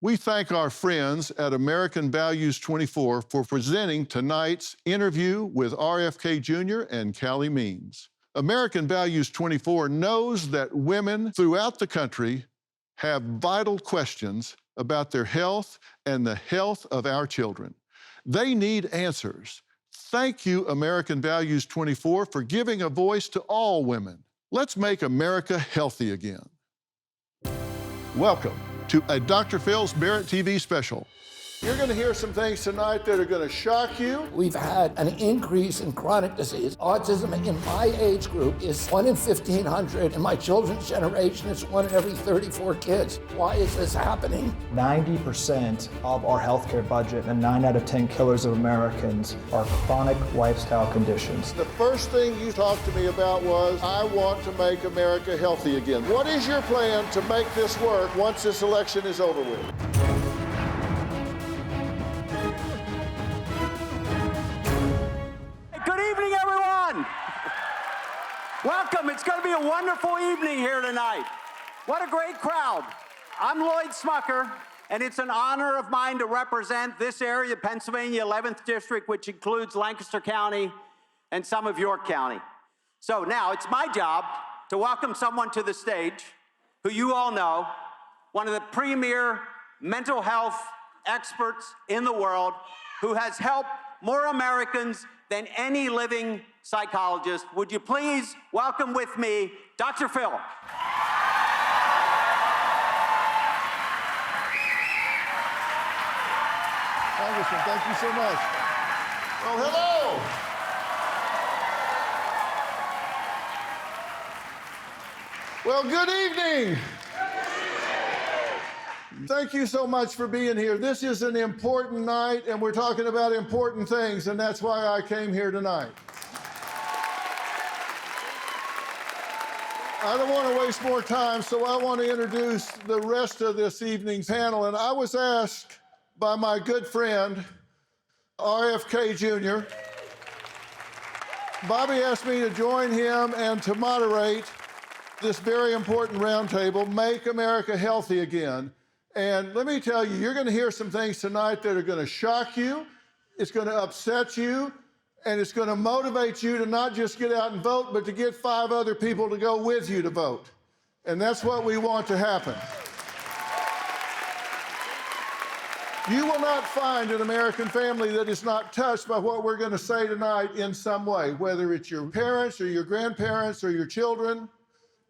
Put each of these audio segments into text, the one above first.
We thank our friends at American Values 24 for presenting tonight's interview with RFK Jr. and Calley Means. American Values 24 knows that women throughout the country have vital questions about their health and the health of our children. They need answers. Thank you, American Values 24, for giving a voice to all women. Let's make America healthy again. Welcome to a Dr. Phil's MeritTV special. You're going to hear some things tonight that are going to shock you. We've had an increase in chronic disease. Autism in my age group is 1 in 1,500. In my children's generation, it's 1 in every 34 kids. Why is this happening? 90% of our healthcare budget and 9 out of 10 killers of Americans are chronic lifestyle conditions. The first thing you talked to me about was, I want to make America healthy again. What is your plan to make this work once this election is over with? Welcome. It's going to be a wonderful evening here tonight. What a great crowd. I'm Lloyd Smucker, and it's an honor of mine to represent this area, Pennsylvania 11th District, which includes Lancaster County and some of York County. So now it's my job to welcome someone to the stage who you all know, one of the premier mental health experts in the world, who has helped more Americans than any living psychologist. Would you please welcome with me Dr. Phil? Congressman, thank you so much. Well, hello. Well, good evening. Thank you so much for being here. This is an important night, and we're talking about important things, and that's why I came here tonight. I don't want to waste more time, so I want to introduce the rest of this evening's panel. And I was asked by my good friend, RFK Jr. Bobby asked me to join him and to moderate this very important roundtable, Make America Healthy Again. And let me tell you, you're going to hear some things tonight that are going to shock you, it's going to upset you, and it's going to motivate you to not just get out and vote, but to get 5 other people to go with you to vote. And that's what we want to happen. You will not find an American family that is not touched by what we're going to say tonight in some way, whether it's your parents or your grandparents or your children.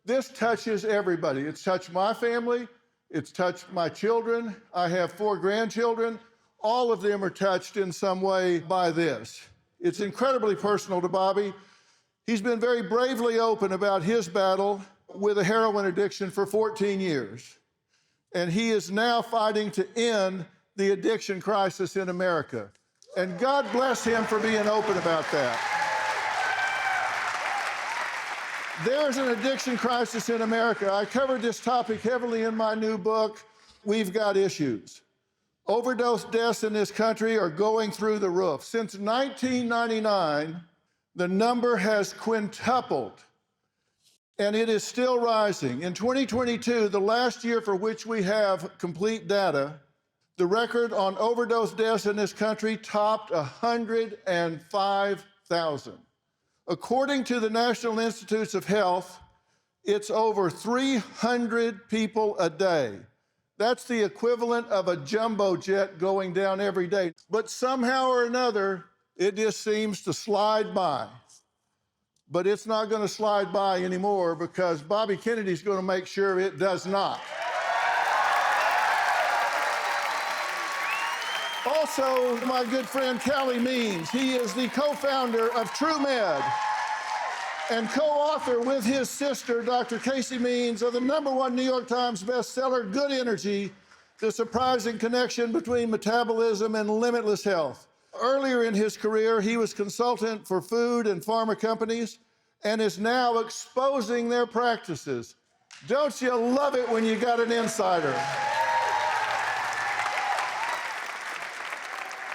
This touches everybody. It's touched my family. It's touched my children. I have 4 grandchildren. All of them are touched in some way by this. It's incredibly personal to Bobby. He's been very bravely open about his battle with a heroin addiction for 14 years. And he is now fighting to end the addiction crisis in America. And God bless him for being open about that. There's an addiction crisis in America. I covered this topic heavily in my new book, We've Got Issues. Overdose deaths in this country are going through the roof. Since 1999, the number has quintupled, and it is still rising. In 2022, the last year for which we have complete data, the record on overdose deaths in this country topped 105,000. According to the National Institutes of Health, it's over 300 people a day. That's the equivalent of a jumbo jet going down every day. But somehow or another, it just seems to slide by. But it's not going to slide by anymore because Bobby Kennedy's going to make sure it does not. Also, my good friend Calley Means, he is the co-founder of TrueMed and co-author with his sister, Dr. Calley Means, of the #1 New York Times bestseller, Good Energy, The Surprising Connection Between Metabolism and Limitless Health. Earlier in his career, he was consultant for food and pharma companies and is now exposing their practices. Don't you love it when you got an insider?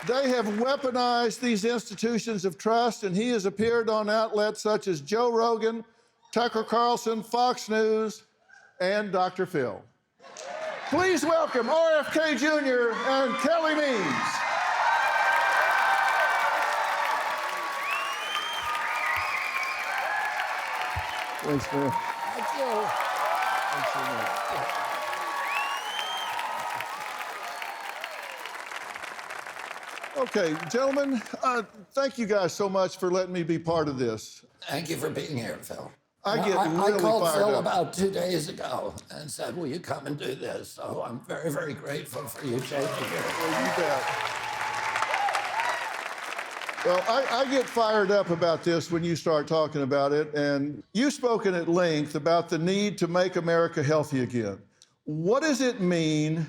They have weaponized these institutions of trust, and he has appeared on outlets such as Joe Rogan, Tucker Carlson, Fox News, and Dr. Phil. Please welcome RFK Jr. and Calley Means. Thanks, man. Thank you. Thanks so much. Okay, gentlemen, thank you guys so much for letting me be part of this. Thank you for being here, Phil. I get I really called fired Phil up. about 2 days ago and said, will you come and do this? So I'm very, very grateful for you taking it. Well, you bet. Well, I get fired up about this when you start talking about it, and you've spoken at length about the need to make America healthy again. What does it mean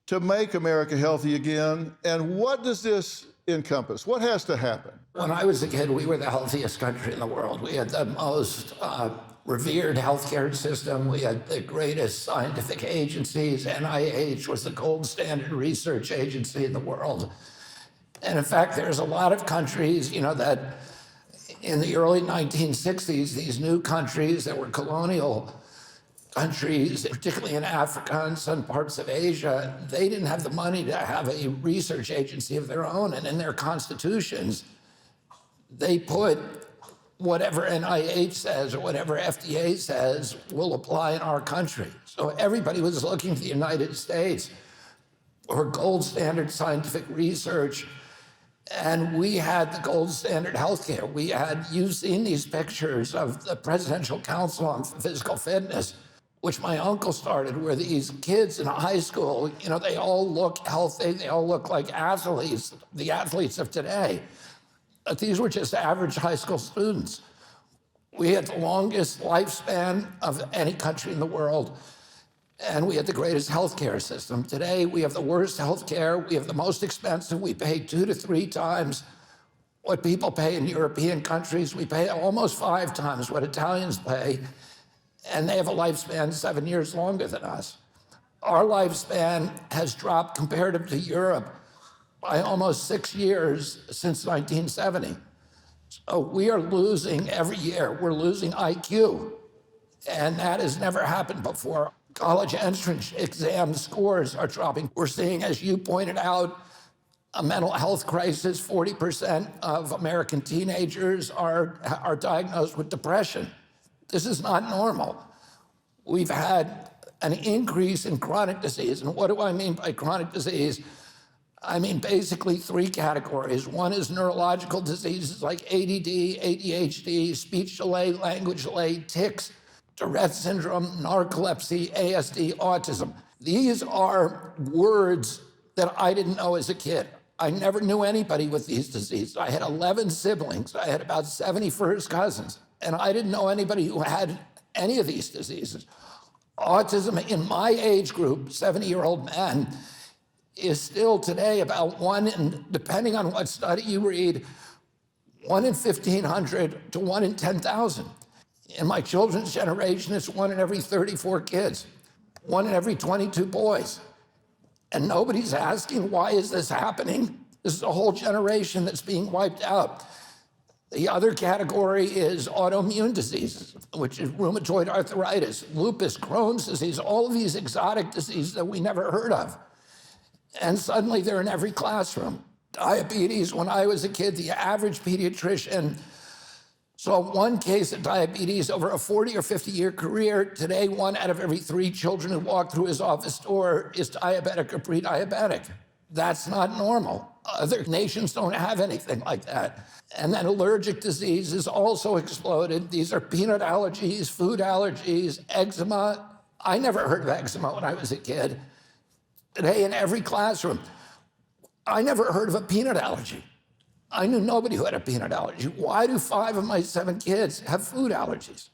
to make America healthy again, and what does this encompass? What has to happen? When I was a kid, we were the healthiest country in the world. We had the most revered healthcare system. We had the greatest scientific agencies. NIH was the gold standard research agency in the world. And in fact, there's a lot of countries, that in the early 1960s, these new countries that were colonial countries, particularly in Africa and some parts of Asia, they didn't have the money to have a research agency of their own. And in their constitutions, they put whatever NIH says or whatever FDA says will apply in our country. So everybody was looking to the United States for gold standard scientific research. And we had the gold standard healthcare. You've seen these pictures of the Presidential Council on Physical Fitness, which my uncle started, where these kids in high school, they all look healthy, they all look like athletes, the athletes of today. But these were just average high school students. We had the longest lifespan of any country in the world, and we had the greatest healthcare system. Today, we have the worst healthcare. We have the most expensive. We pay 2 to 3 times what people pay in European countries. We pay almost 5 times what Italians pay, and they have a lifespan 7 years longer than us. Our lifespan has dropped comparative to Europe by almost 6 years since 1970. So we are losing every year. We're losing IQ, and that has never happened before. College entrance exam scores are dropping. We're seeing, as you pointed out, a mental health crisis. 40% of American teenagers are diagnosed with depression. This is not normal. We've had an increase in chronic disease. And what do I mean by chronic disease? I mean basically 3 categories. One is neurological diseases like ADD, ADHD, speech delay, language delay, tics, Tourette syndrome, narcolepsy, ASD, autism. These are words that I didn't know as a kid. I never knew anybody with these diseases. I had 11 siblings. I had about 70 first cousins, and I didn't know anybody who had any of these diseases. Autism in my age group, 70-year-old men, is still today about 1 in, depending on what study you read, 1 in 1,500 to 1 in 10,000. In my children's generation, it's 1 in every 34 kids, 1 in every 22 boys. And nobody's asking, why is this happening? This is a whole generation that's being wiped out. The other category is autoimmune diseases, which is rheumatoid arthritis, lupus, Crohn's disease, all of these exotic diseases that we never heard of. And suddenly they're in every classroom. Diabetes, when I was a kid, the average pediatrician saw 1 case of diabetes over a 40 or 50-year career. Today, 1 out of every 3 children who walk through his office door is diabetic or pre-diabetic. That's not normal. Other nations don't have anything like that. And then allergic disease has also exploded. These are peanut allergies, food allergies, eczema. I never heard of eczema when I was a kid. Today, in every classroom, I never heard of a peanut allergy. I knew nobody who had a peanut allergy. Why do 5 of my 7 kids have food allergies?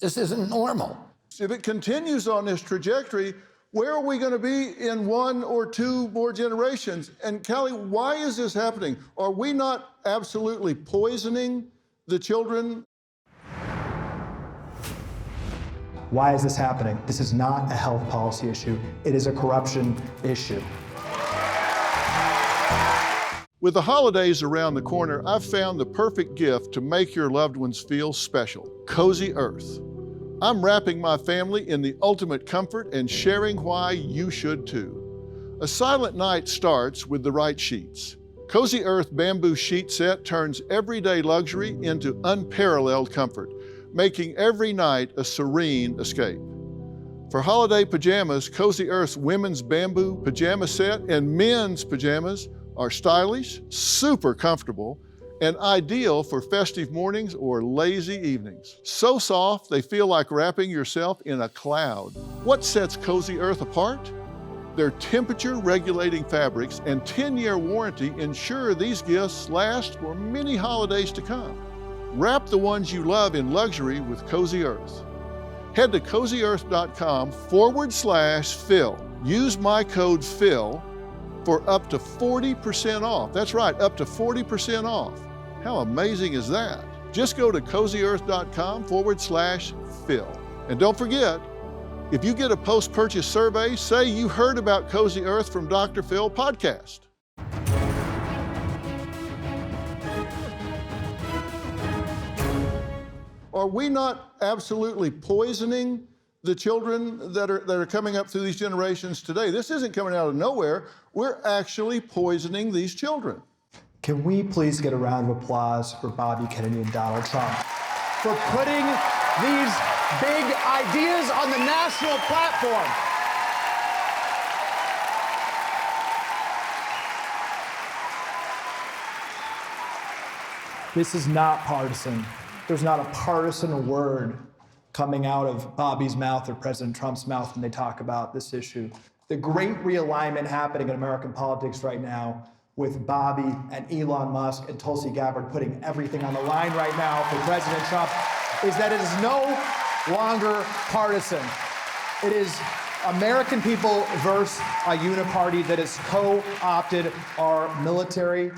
This isn't normal. If it continues on this trajectory, where are we going to be in 1 or 2 more generations? And Calley, why is this happening? Are we not absolutely poisoning the children? Why is this happening? This is not a health policy issue. It is a corruption issue. With the holidays around the corner, I've found the perfect gift to make your loved ones feel special: Cozy Earth. I'm wrapping my family in the ultimate comfort and sharing why you should too. A silent night starts with the right sheets. Cozy Earth bamboo sheet set turns everyday luxury into unparalleled comfort, making every night a serene escape. For holiday pajamas, Cozy Earth's women's bamboo pajama set and men's pajamas are stylish, super comfortable, and ideal for festive mornings or lazy evenings. So soft, they feel like wrapping yourself in a cloud. What sets Cozy Earth apart? Their temperature-regulating fabrics and 10-year warranty ensure these gifts last for many holidays to come. Wrap the ones you love in luxury with Cozy Earth. Head to CozyEarth.com/Phil. Use my code PHIL for up to 40% off. That's right, up to 40% off. How amazing is that? Just go to CozyEarth.com/Phil. And don't forget, if you get a post-purchase survey, say you heard about Cozy Earth from Dr. Phil podcast. Are we not absolutely poisoning the children that are coming up through these generations today? This isn't coming out of nowhere. We're actually poisoning these children. Can we please get a round of applause for Bobby Kennedy and Donald Trump for putting these big ideas on the national platform? This is not partisan. There's not a partisan word coming out of Bobby's mouth or President Trump's mouth when they talk about this issue. The great realignment happening in American politics right now with Bobby and Elon Musk and Tulsi Gabbard putting everything on the line right now for President Trump is that it is no longer partisan. It is American people versus a uniparty that has co-opted our military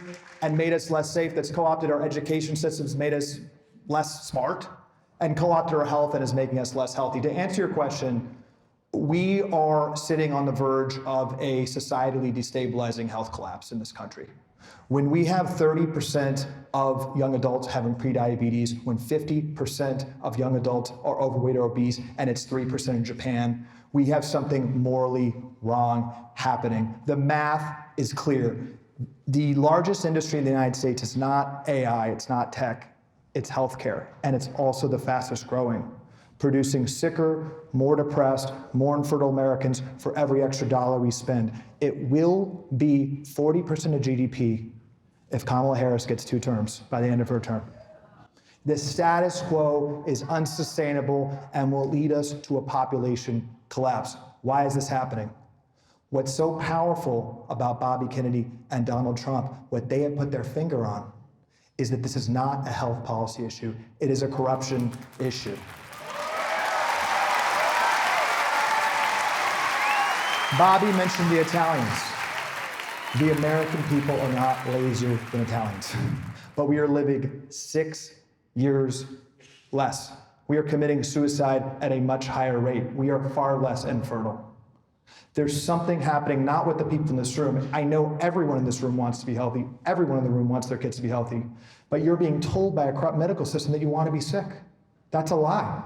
and made us less safe, that's co-opted our education systems, made us less smart, and co-opted our health and is making us less healthy. To answer your question, we are sitting on the verge of a societally destabilizing health collapse in this country. When we have 30% of young adults having prediabetes, when 50% of young adults are overweight or obese, and it's 3% in Japan, we have something morally wrong happening. The math is clear. The largest industry in the United States is not AI, it's not tech, it's healthcare, and it's also the fastest growing, producing sicker, more depressed, more infertile Americans for every extra dollar we spend. It will be 40% of GDP if Kamala Harris gets 2 terms by the end of her term. The status quo is unsustainable and will lead us to a population collapse. Why is this happening? What's so powerful about Bobby Kennedy and Donald Trump, what they have put their finger on, is that this is not a health policy issue. It is a corruption issue. Bobby mentioned the Italians. The American people are not lazier than Italians, but we are living 6 years less. We are committing suicide at a much higher rate. We are far less infertile. There's something happening, not with the people in this room. I know everyone in this room wants to be healthy. Everyone in the room wants their kids to be healthy. But you're being told by a corrupt medical system that you want to be sick. That's a lie.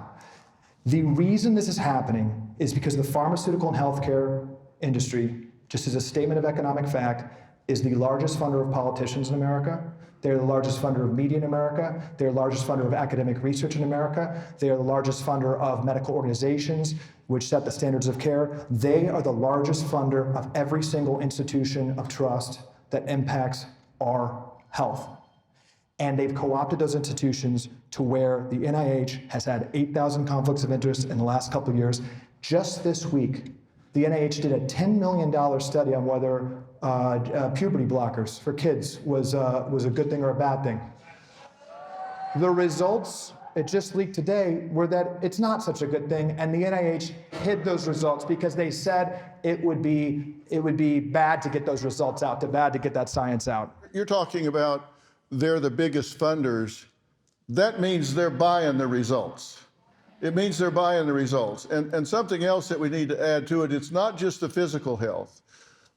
The reason this is happening is because the pharmaceutical and healthcare industry, just as a statement of economic fact, is the largest funder of politicians in America. They're the largest funder of media in America. They're the largest funder of academic research in America. They are the largest funder of medical organizations, which set the standards of care. They are the largest funder of every single institution of trust that impacts our health. And they've co-opted those institutions to where the NIH has had 8,000 conflicts of interest in the last couple of years. Just this week, the NIH did a $10 million study on whether puberty blockers for kids was a good thing or a bad thing. The results, it just leaked today, were that it's not such a good thing, and the NIH hid those results because they said it would be bad to get those results out, bad to get that science out. You're talking about they're the biggest funders. That means they're buying the results. It means they're buying the results. And something else that we need to add to it, it's not just the physical health.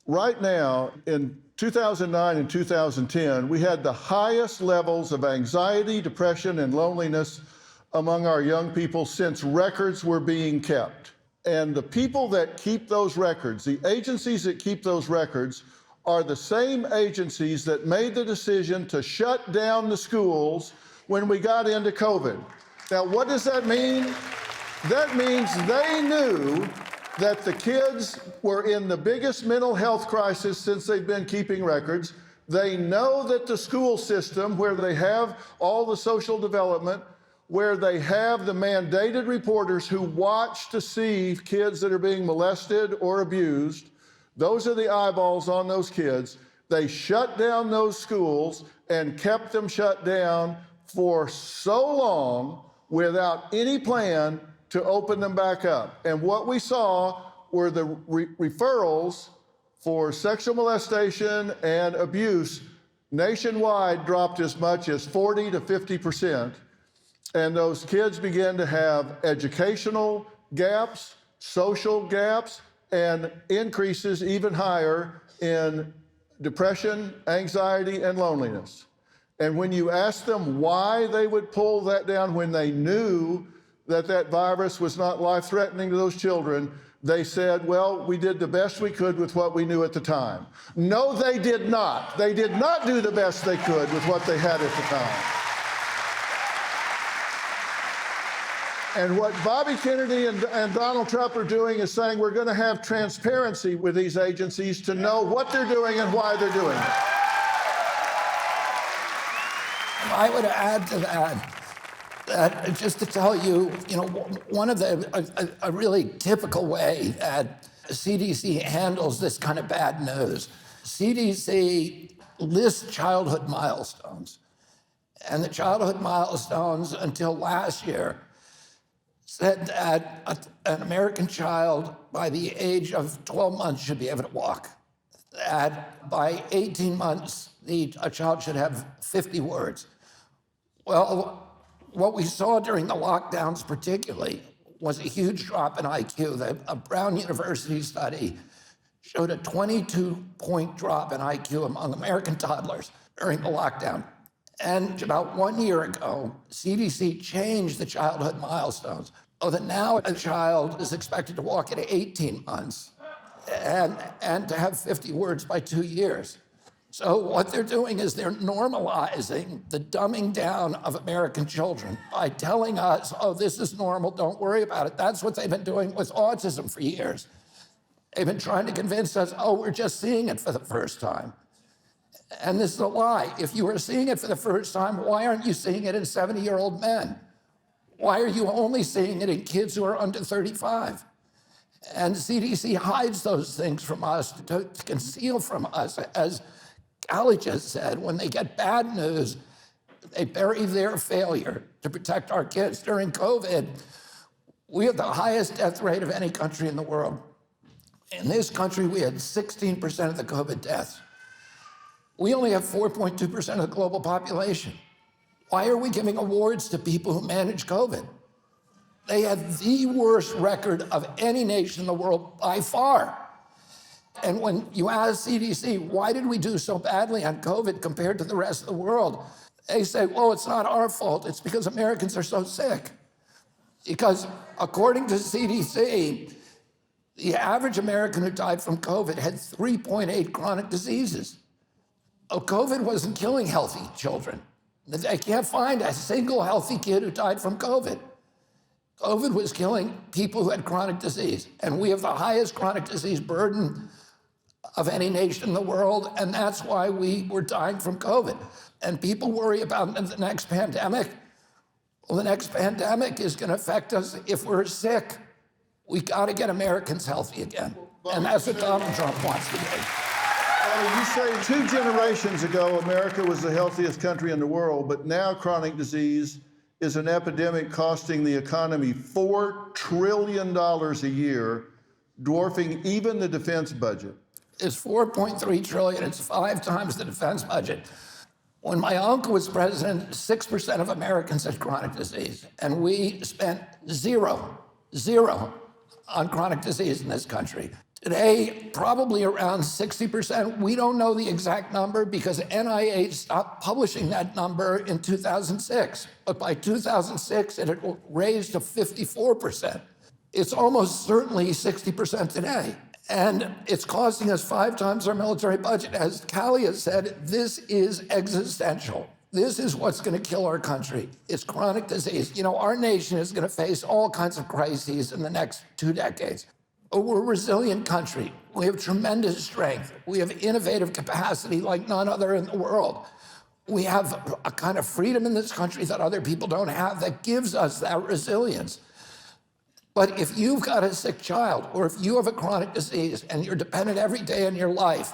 Right now, in 2009 and 2010, we had the highest levels of anxiety, depression, and loneliness among our young people since records were being kept. And the people that keep those records, the agencies that keep those records, are the same agencies that made the decision to shut down the schools when we got into COVID. Now, what does that mean? That means they knew that the kids were in the biggest mental health crisis since they've been keeping records. They know that the school system, where they have all the social development, where they have the mandated reporters who watch to see kids that are being molested or abused, those are the eyeballs on those kids. They shut down those schools and kept them shut down for so long without any plan to open them back up. And what we saw were the referrals for sexual molestation and abuse nationwide dropped as much as 40 to 50%. And those kids began to have educational gaps, social gaps, and increases even higher in depression, anxiety, and loneliness. And when you ask them why they would pull that down when they knew that that virus was not life-threatening to those children, they said, well, we did the best we could with what we knew at the time. No, they did not. They did not do the best they could with what they had at the time. And what Bobby Kennedy and Donald Trump are doing is saying we're going to have transparency with these agencies to know what they're doing and why they're doing it. I would add to that just to tell you, one of a really typical way that CDC handles this kind of bad news. CDC lists childhood milestones, and the childhood milestones until last year said that an American child by the age of 12 months should be able to walk. That by 18 months, a child should have 50 words. Well, what we saw during the lockdowns particularly was a huge drop in IQ. A Brown University study showed a 22-point drop in IQ among American toddlers during the lockdown. And about 1 year ago, CDC changed the childhood milestones so that now a child is expected to walk at 18 months and to have 50 words by 2 years. So what they're doing is they're normalizing the dumbing down of American children by telling us, oh, this is normal, don't worry about it. That's what they've been doing with autism for years. They've been trying to convince us, oh, we're just seeing it for the first time. And this is a lie. If you were seeing it for the first time, why aren't you seeing it in 70-year-old men? Why are you only seeing it in kids who are under 35? And CDC hides those things from us to conceal from us. As Calley just said, when they get bad news, they bury their failure to protect our kids. During COVID, we had the highest death rate of any country in the world. In this country, we had 16% of the COVID deaths. We only have 4.2% of the global population. Why are we giving awards to people who manage COVID? They had the worst record of any nation in the world by far. And when you ask CDC, why did we do so badly on COVID compared to the rest of the world? They say, well, it's not our fault. It's because Americans are so sick. Because according to CDC, the average American who died from COVID had 3.8 chronic diseases. Oh, COVID wasn't killing healthy children. They can't find a single healthy kid who died from COVID. COVID was killing people who had chronic disease. And we have the highest chronic disease burden of any nation in the world, and that's why we were dying from COVID. And people worry about the next pandemic. Well, the next pandemic is going to affect us if we're sick. We got to get Americans healthy again. And that's what Donald Trump wants to do. You say 2 generations ago, America was the healthiest country in the world, but now chronic disease is an epidemic costing the economy $4 trillion a year, dwarfing even the defense budget. It's $4.3 trillion. It's 5 times the defense budget. When my uncle was president, 6% of Americans had chronic disease, and we spent zero on chronic disease in this country. Today, probably around 60%. We don't know the exact number because NIH stopped publishing that number in 2006. But by 2006, it had raised to 54%. It's almost certainly 60% today. And it's costing us 5 times our military budget. As Calley has said, this is existential. This is what's going to kill our country. It's chronic disease. You know, our nation is going to face all kinds of crises in the next 2 decades. But we're a resilient country. We have tremendous strength. We have innovative capacity like none other in the world. We have a kind of freedom in this country that other people don't have that gives us that resilience. But if you've got a sick child, or if you have a chronic disease and you're dependent every day in your life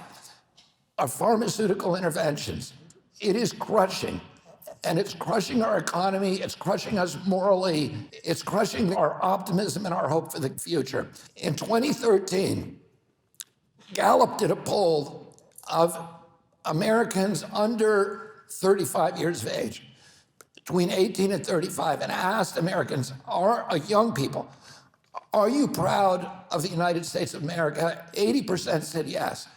of pharmaceutical interventions, it is crushing. And it's crushing our economy, it's crushing us morally, it's crushing our optimism and our hope for the future. In 2013, Gallup did a poll of Americans under 35 years of age, between 18 and 35, and asked Americans, young people, are you proud of the United States of America? 80% said yes.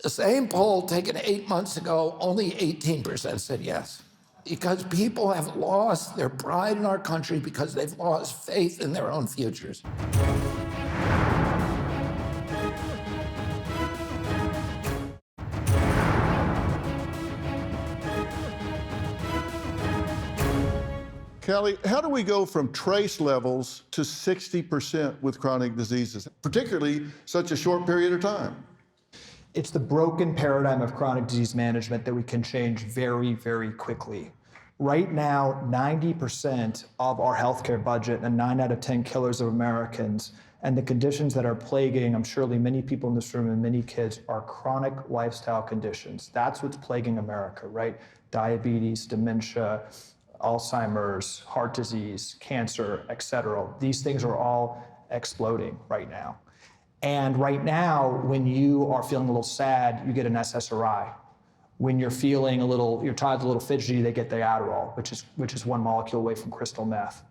The same poll taken 8 months ago, only 18% said yes. Because people have lost their pride in our country because they've lost faith in their own futures. Calley, how do we go from trace levels to 60% with chronic diseases, particularly such a short period of time? It's the broken paradigm of chronic disease management that we can change very, very quickly. Right now, 90% of our healthcare budget and 9 out of 10 killers of Americans and the conditions that are plaguing, I'm surely many people in this room and many kids, are chronic lifestyle conditions. That's what's plaguing America, right? Diabetes, dementia, Alzheimer's, heart disease, cancer, et cetera. These things are all exploding right now. And right now, when you are feeling a little sad, you get an SSRI. When you're feeling your child's a little fidgety, they get the Adderall, which is 1 molecule away from crystal meth.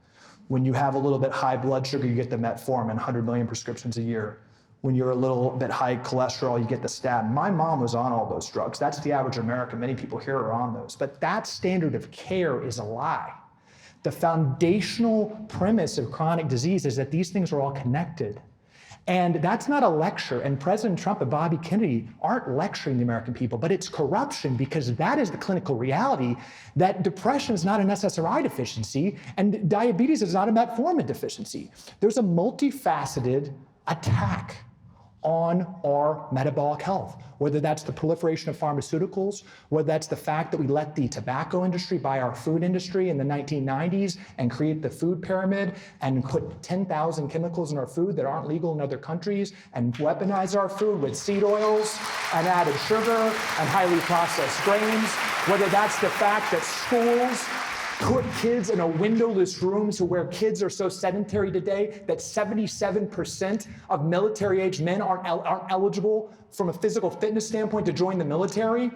When you have a little bit high blood sugar, you get the metformin, 100 million prescriptions a year. When you're a little bit high cholesterol, you get the statin. My mom was on all those drugs. That's the average American. Many people here are on those. But that standard of care is a lie. The foundational premise of chronic disease is that these things are all connected. And that's not a lecture, and President Trump and Bobby Kennedy aren't lecturing the American people, but it's corruption, because that is the clinical reality, that depression is not an SSRI deficiency, and diabetes is not a metformin deficiency. There's a multifaceted attack on our metabolic health, whether that's the proliferation of pharmaceuticals, whether that's the fact that we let the tobacco industry buy our food industry in the 1990s and create the food pyramid and put 10,000 chemicals in our food that aren't legal in other countries and weaponize our food with seed oils and added sugar and highly processed grains, whether that's the fact that schools put kids in a windowless room to where kids are so sedentary today that 77% of military-age men aren't eligible from a physical fitness standpoint to join the military.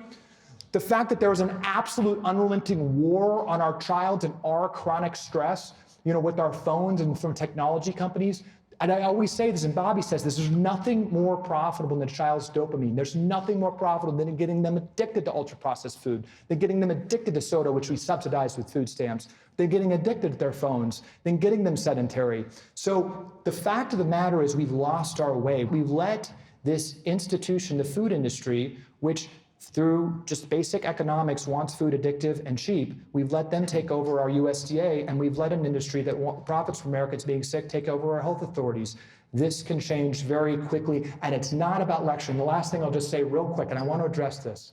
The fact that there is an absolute unrelenting war on our child and our chronic stress, with our phones and from technology companies. And I always say this, and Bobby says this, there's nothing more profitable than a child's dopamine. There's nothing more profitable than getting them addicted to ultra-processed food, than getting them addicted to soda, which we subsidize with food stamps, than getting addicted to their phones, than getting them sedentary. So the fact of the matter is we've lost our way. We've let this institution, the food industry, which through just basic economics wants food addictive and cheap, we've let them take over our USDA, and we've let an industry that profits from Americans being sick take over our health authorities. This can change very quickly, and it's not about lecturing. The last thing I'll just say real quick, and I want to address this.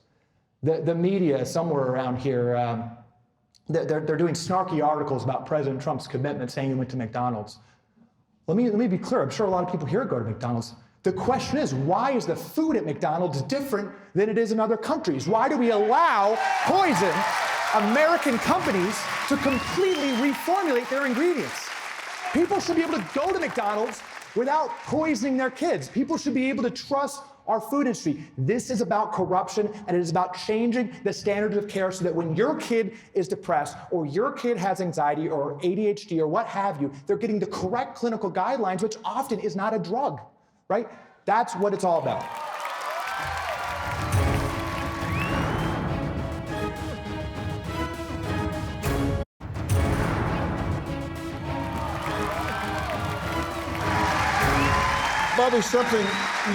The media somewhere around here, they're doing snarky articles about President Trump's commitment, saying he went to McDonald's. Let me be clear. I'm sure a lot of people here go to McDonald's. The question is, why is the food at McDonald's different than it is in other countries? Why do we allow poison American companies to completely reformulate their ingredients? People should be able to go to McDonald's without poisoning their kids. People should be able to trust our food industry. This is about corruption, and it is about changing the standards of care so that when your kid is depressed or your kid has anxiety or ADHD or what have you, they're getting the correct clinical guidelines, which often is not a drug. Right? That's what it's all about. Bobby, something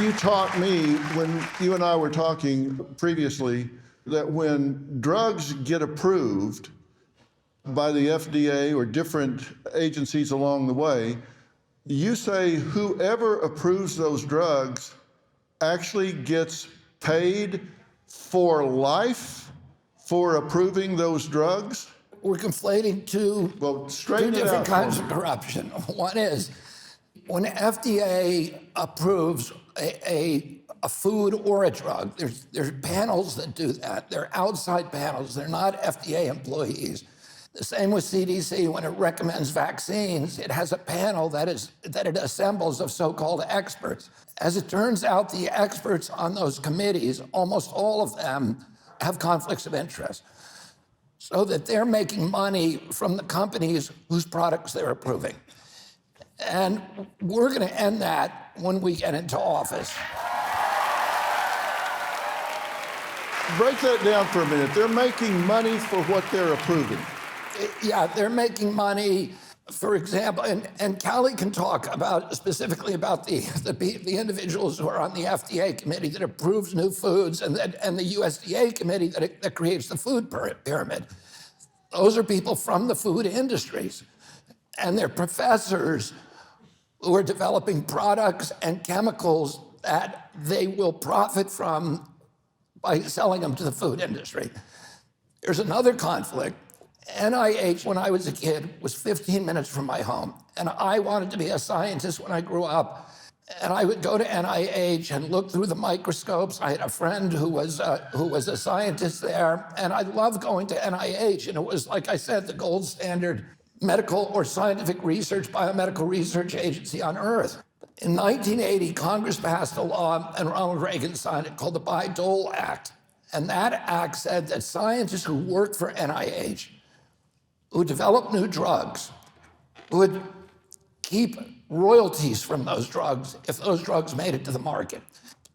you taught me when you and I were talking previously, that when drugs get approved by the FDA or different agencies along the way, you say whoever approves those drugs actually gets paid for life for approving those drugs? We're conflating two different kinds of corruption. One is when FDA approves a food or a drug, there's panels that do that. They're outside panels. They're not FDA employees. The same with CDC. When it recommends vaccines, it has a panel that it assembles of so-called experts. As it turns out, the experts on those committees, almost all of them, have conflicts of interest, so that they're making money from the companies whose products they're approving. And we're going to end that when we get into office. Break that down for a minute. They're making money for what they're approving. Yeah, they're making money, for example, and Calley can talk specifically about the individuals who are on the FDA committee that approves new foods and the USDA committee that creates the food pyramid. Those are people from the food industries, and they're professors who are developing products and chemicals that they will profit from by selling them to the food industry. There's another conflict. NIH, when I was a kid, was 15 minutes from my home. And I wanted to be a scientist when I grew up. And I would go to NIH and look through the microscopes. I had a friend who was a scientist there. And I loved going to NIH. And it was, like I said, the gold standard medical or scientific research, biomedical research agency on Earth. In 1980, Congress passed a law, and Ronald Reagan signed it, called the Bayh-Dole Act. And that act said that scientists who worked for NIH, who developed new drugs, would keep royalties from those drugs if those drugs made it to the market.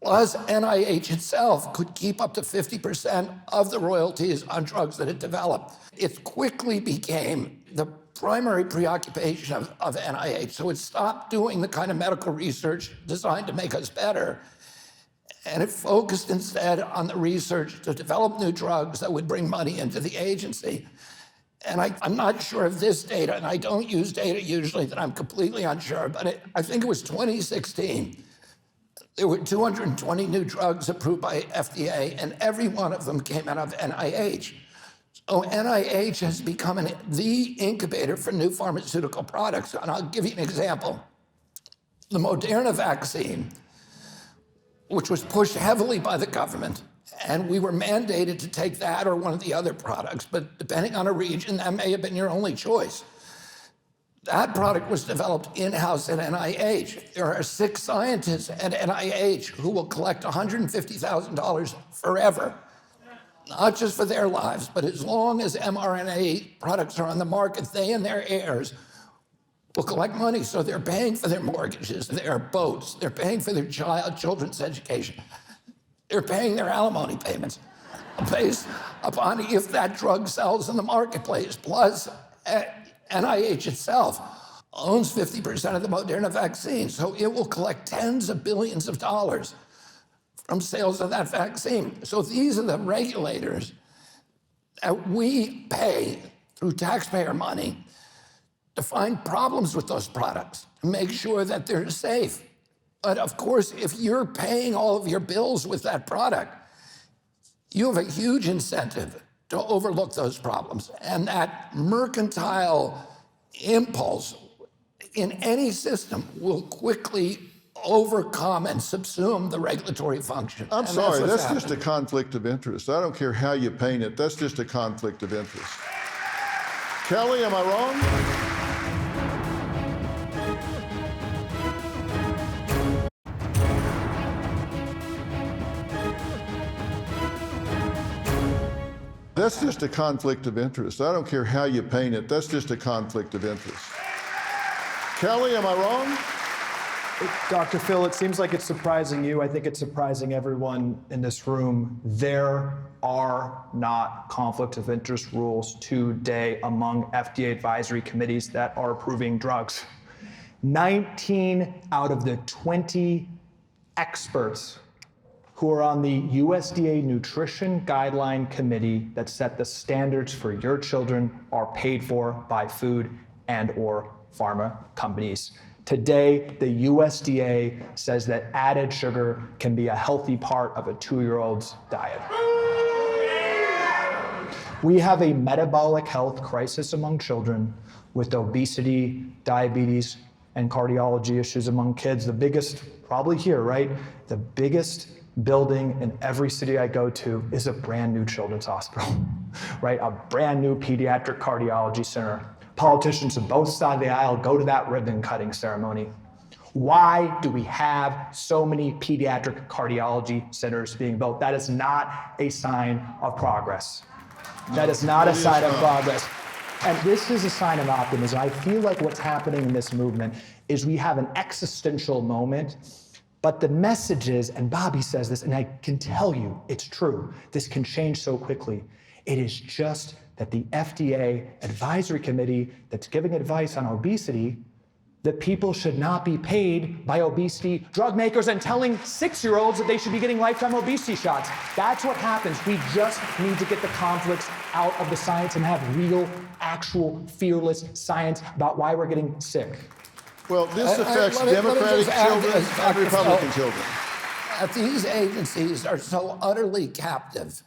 Plus, NIH itself could keep up to 50% of the royalties on drugs that it developed. It quickly became the primary preoccupation of NIH. So it stopped doing the kind of medical research designed to make us better. And it focused instead on the research to develop new drugs that would bring money into the agency. And I'm not sure of this data, and I don't use data usually that I'm completely unsure, but I think it was 2016. There were 220 new drugs approved by FDA, and every one of them came out of NIH. So NIH has become the incubator for new pharmaceutical products. And I'll give you an example. The Moderna vaccine, which was pushed heavily by the government, and we were mandated to take that or one of the other products, but depending on a region, that may have been your only choice. That product was developed in-house at NIH. There are 6 scientists at NIH who will collect $150,000 forever, not just for their lives, but as long as mRNA products are on the market, they and their heirs will collect money. So they're paying for their mortgages, their boats, they're paying for their children's education. They're paying their alimony payments based upon if that drug sells in the marketplace. Plus, NIH itself owns 50% of the Moderna vaccine, so it will collect tens of billions of dollars from sales of that vaccine. So these are the regulators that we pay through taxpayer money to find problems with those products, to make sure that they're safe. But of course, if you're paying all of your bills with that product, you have a huge incentive to overlook those problems. And that mercantile impulse in any system will quickly overcome and subsume the regulatory function. I'm sorry, that's just a conflict of interest. I don't care how you paint it, that's just a conflict of interest. Calley, am I wrong? That's just a conflict of interest. I don't care how you paint it, that's just a conflict of interest. Calley, am I wrong? Dr. Phil, it seems like it's surprising you. I think it's surprising everyone in this room. There are not conflict of interest rules today among FDA advisory committees that are approving drugs. 19 out of the 20 experts who are on the USDA Nutrition Guideline Committee that set the standards for your children are paid for by food and/or pharma companies. Today, the USDA says that added sugar can be a healthy part of a 2-year-old's diet. We have a metabolic health crisis among children with obesity, diabetes, and cardiology issues among kids. The biggest, probably here, right? The biggest building in every city I go to is a brand new children's hospital, right? A brand new pediatric cardiology center. Politicians on both sides of the aisle go to that ribbon cutting ceremony. Why do we have so many pediatric cardiology centers being built? That is not a sign of progress. That is not a sign of progress. And this is a sign of optimism. I feel like what's happening in this movement is we have an existential moment, but the message is, and Bobby says this, and I can tell you it's true, this can change so quickly. It is just that the FDA advisory committee that's giving advice on obesity, that people should not be paid by obesity drug makers and telling 6-year-olds that they should be getting lifetime obesity shots. That's what happens. We just need to get the conflicts out of the science and have real, actual, fearless science about why we're getting sick. Well, this affects Democratic children and Republican children. These agencies are so utterly captive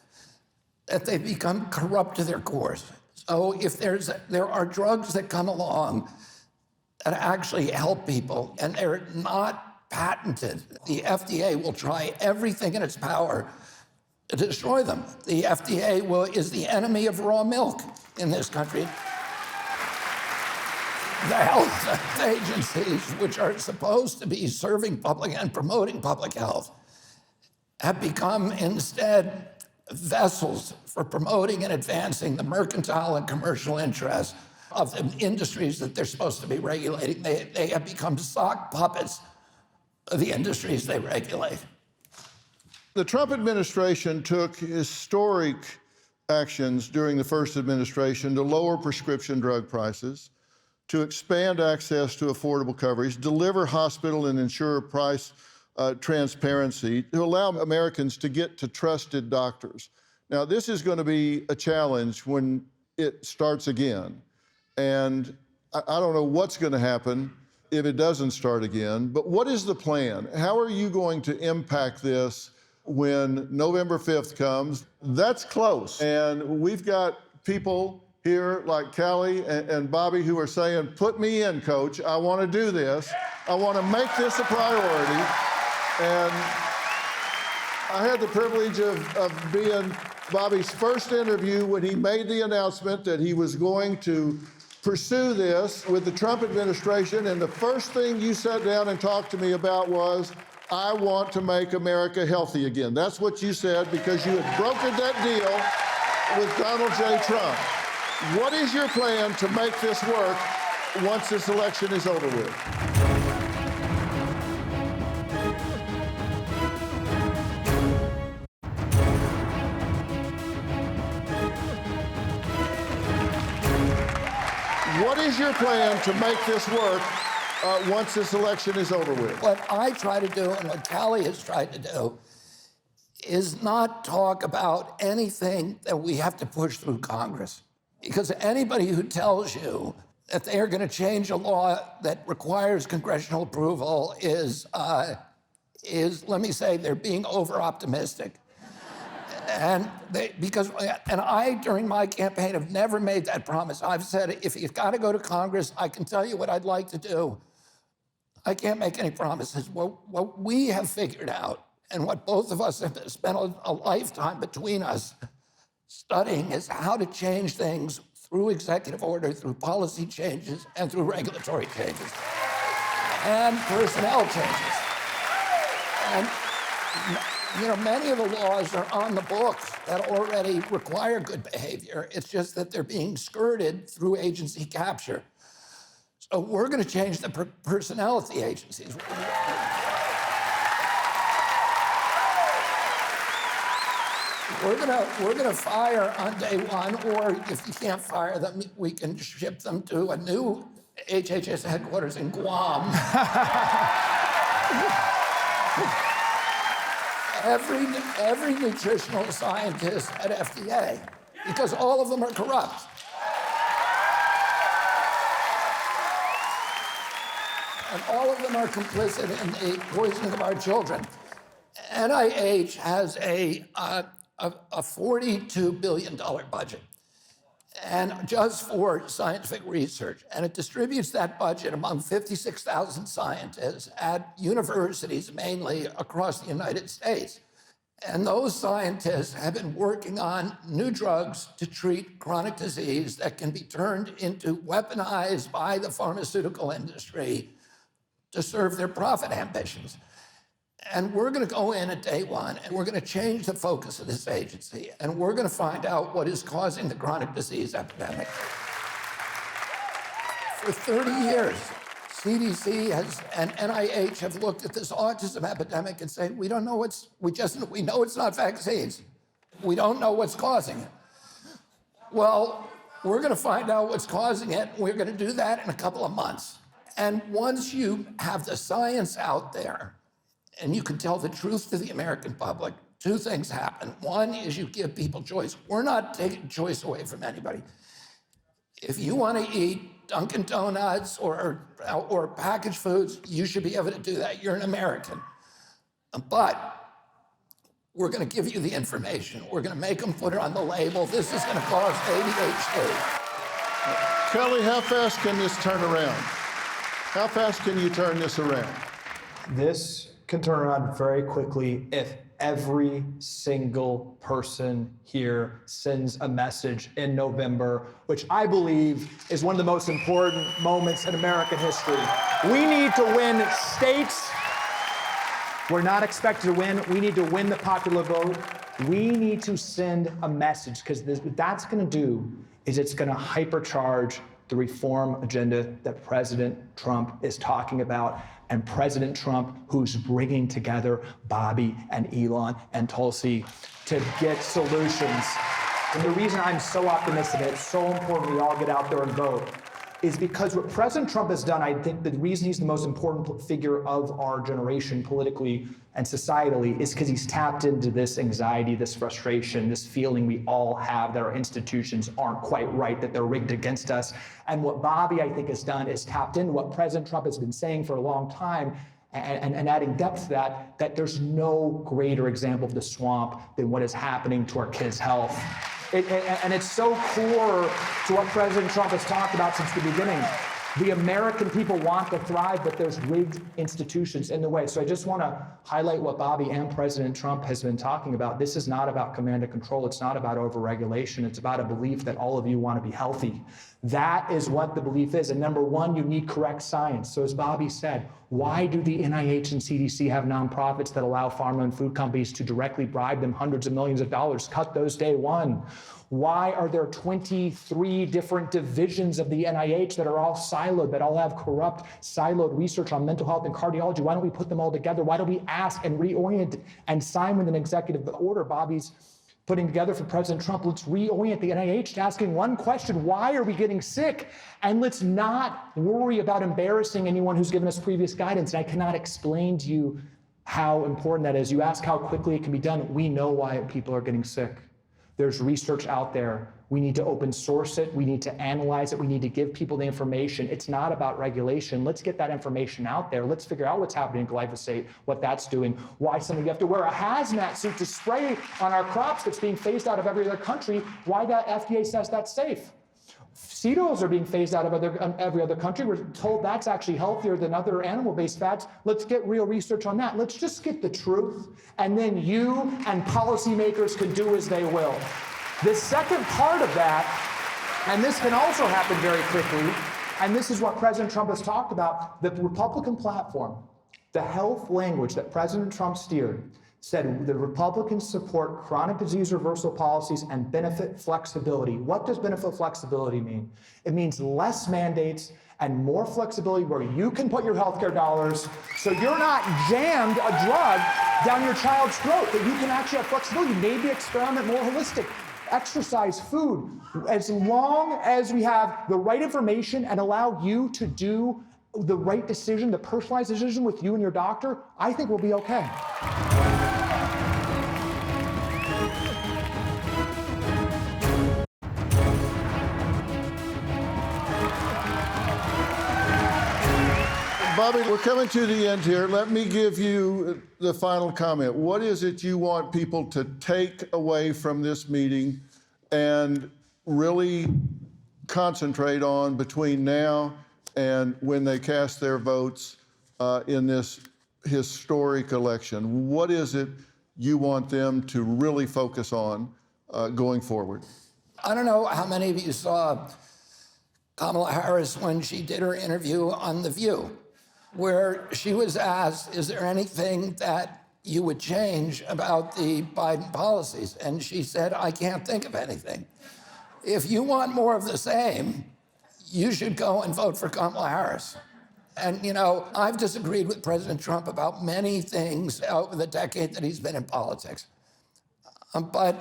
that they've become corrupt to their core. So if there are drugs that come along that actually help people and they're not patented, the FDA will try everything in its power to destroy them. The FDA is the enemy of raw milk in this country. The health agencies, which are supposed to be serving public and promoting public health, have become instead vessels for promoting and advancing the mercantile and commercial interests of the industries that they're supposed to be regulating. They have become sock puppets of the industries they regulate. The Trump administration took historic actions during the first administration to lower prescription drug prices, to expand access to affordable coverage, deliver hospital and insurer price transparency, to allow Americans to get to trusted doctors. Now, this is going to be a challenge when it starts again. And I don't know what's going to happen if it doesn't start again, but what is the plan? How are you going to impact this when November 5th comes? That's close. And we've got people here like Calley and Bobby who are saying, put me in, coach. I want to do this. I want to make this a priority. And I had the privilege of being Bobby's first interview when he made the announcement that he was going to pursue this with the Trump administration. And the first thing you sat down and talked to me about was, I want to make America healthy again. That's what you said because you had brokered that deal with Donald J. Trump. What is your plan to make this work once this election is over with? What is your plan to make this work once this election is over with? What I try to do and what Calley has tried to do is not talk about anything that we have to push through Congress. Because anybody who tells you that they are going to change a law that requires congressional approval is, let me say, they're being over-optimistic. And I, during my campaign, have never made that promise. I've said, if you've got to go to Congress, I can tell you what I'd like to do. I can't make any promises. What we have figured out, and what both of us have spent a lifetime between us studying, is how to change things through executive order, through policy changes, and through regulatory changes, and personnel changes. And many of the laws are on the books that already require good behavior. It's just that they're being skirted through agency capture. So we're going to change the personnel at the agencies. We're gonna fire on day one, or if you can't fire them, we can ship them to a new HHS headquarters in Guam. every nutritional scientist at FDA, because all of them are corrupt. And all of them are complicit in the poisoning of our children. NIH has a $42 billion budget, and just for scientific research, and it distributes that budget among 56,000 scientists at universities, mainly across the United States. And those scientists have been working on new drugs to treat chronic disease that can be turned into weaponized by the pharmaceutical industry to serve their profit ambitions. And we're going to go in at day one, and we're going to change the focus of this agency, and we're going to find out what is causing the chronic disease epidemic. For 30 years, CDC and NIH have looked at this autism epidemic and said, we don't know we know it's not vaccines. We don't know what's causing it. Well, we're going to find out what's causing it, and we're going to do that in a couple of months. And once you have the science out there, and you can tell the truth to the American public, two things happen. One is you give people choice. We're not taking choice away from anybody. If you want to eat Dunkin' Donuts or packaged foods, you should be able to do that. You're an American. But we're going to give you the information. We're going to make them put it on the label. This is going to cause ADHD. Calley, how fast can this turn around? How fast can you turn this around? This can turn around very quickly if every single person here sends a message in November, which I believe is one of the most important moments in American history. We need to win states. We're not expected to win. We need to win the popular vote. We need to send a message, because what that's going to do is it's going to hypercharge the reform agenda that President Trump is talking about. And President Trump, who's bringing together Bobby and Elon and Tulsi to get solutions. And the reason I'm so optimistic and it's so important we all get out there and vote is because what President Trump has done, I think the reason he's the most important figure of our generation politically and societally is because he's tapped into this anxiety, this frustration, this feeling we all have that our institutions aren't quite right, that they're rigged against us. And what Bobby, I think, has done is tapped into what President Trump has been saying for a long time and adding depth to that there's no greater example of the swamp than what is happening to our kids' health. And it's so core to what President Trump has talked about since the beginning. The American people want to thrive, but there's rigged institutions in the way. So I just want to highlight what Bobby and President Trump has been talking about. This is not about command and control. It's not about overregulation. It's about a belief that all of you want to be healthy. That is what the belief is. And number one, you need correct science. So as Bobby said, why do the NIH and CDC have nonprofits that allow pharma and food companies to directly bribe them hundreds of millions of dollars? Cut those day one. Why are there 23 different divisions of the NIH that are all siloed, that all have corrupt, siloed research on mental health and cardiology? Why don't we put them all together? Why don't we ask and reorient and sign with an executive order Bobby's putting together for President Trump? Let's reorient the NIH to asking one question: why are we getting sick? And let's not worry about embarrassing anyone who's given us previous guidance. And I cannot explain to you how important that is. You ask how quickly it can be done. We know why people are getting sick. There's research out there. We need to open source it. We need to analyze it. We need to give people the information. It's not about regulation. Let's get that information out there. Let's figure out what's happening in glyphosate, what that's doing, why some of you have to wear a hazmat suit to spray on our crops that's being phased out of every other country, why that FDA says that's safe. Seed oils are being phased out of every other country. We're told that's actually healthier than other animal-based fats. Let's get real research on that. Let's just get the truth, and then you and policymakers can do as they will. The second part of that, and this can also happen very quickly, and this is what President Trump has talked about, the Republican platform, the health language that President Trump steered, said the Republicans support chronic disease reversal policies and benefit flexibility. What does benefit flexibility mean? It means less mandates and more flexibility where you can put your healthcare dollars so you're not jammed a drug down your child's throat, that you can actually have flexibility, maybe experiment more holistic. Exercise, food, as long as we have the right information and allow you to do the right decision, the personalized decision with you and your doctor, I think we'll be okay. Bobby, we're coming to the end here. Let me give you the final comment. What is it you want people to take away from this meeting and really concentrate on between now and when they cast their votes in this historic election? What is it you want them to really focus on going forward? I don't know how many of you saw Kamala Harris when she did her interview on The View, where she was asked, is there anything that you would change about the Biden policies? And she said, I can't think of anything. If you want more of the same, you should go and vote for Kamala Harris. And, you know, I've disagreed with President Trump about many things over the decade that he's been in politics. But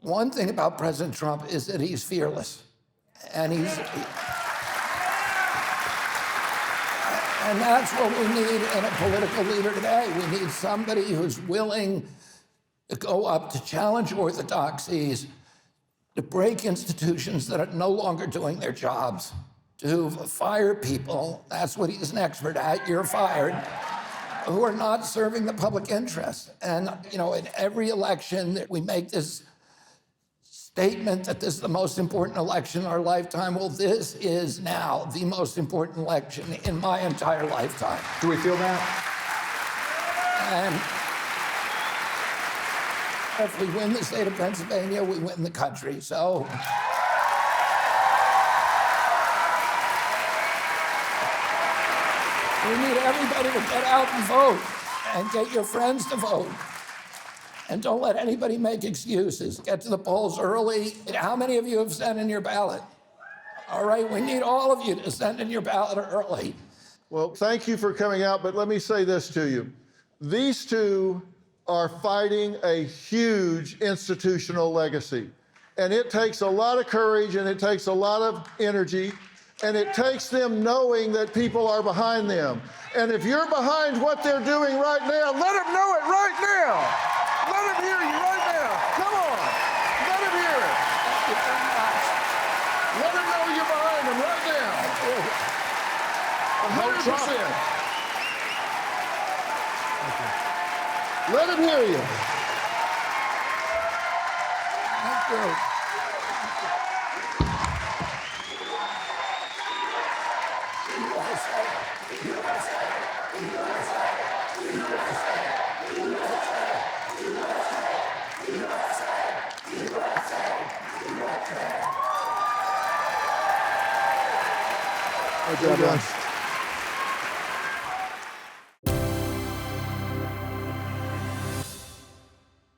one thing about President Trump is that he's fearless. And and that's what we need in a political leader today. We need somebody who's willing to go up to challenge orthodoxies, to break institutions that are no longer doing their jobs, to fire people, that's what he's an expert at, you're fired, who are not serving the public interest. And, you know, in every election that we make this statement that this is the most important election in our lifetime. Well, this is now the most important election in my entire lifetime. Do we feel that? And if we win the state of Pennsylvania, we win the country. So we need everybody to get out and vote and get your friends to vote. And don't let anybody make excuses. Get to the polls early. How many of you have sent in your ballot? All right, we need all of you to send in your ballot early. Well, thank you for coming out, but let me say this to you. These two are fighting a huge institutional legacy. And it takes a lot of courage and it takes a lot of energy, and it takes them knowing that people are behind them. And if you're behind what they're doing right now, let them know it right now. Let him hear you right now. Come on. Let him hear it. Let him know you're behind him right now. 100%. Let him hear you. Thank you. Good job, guys.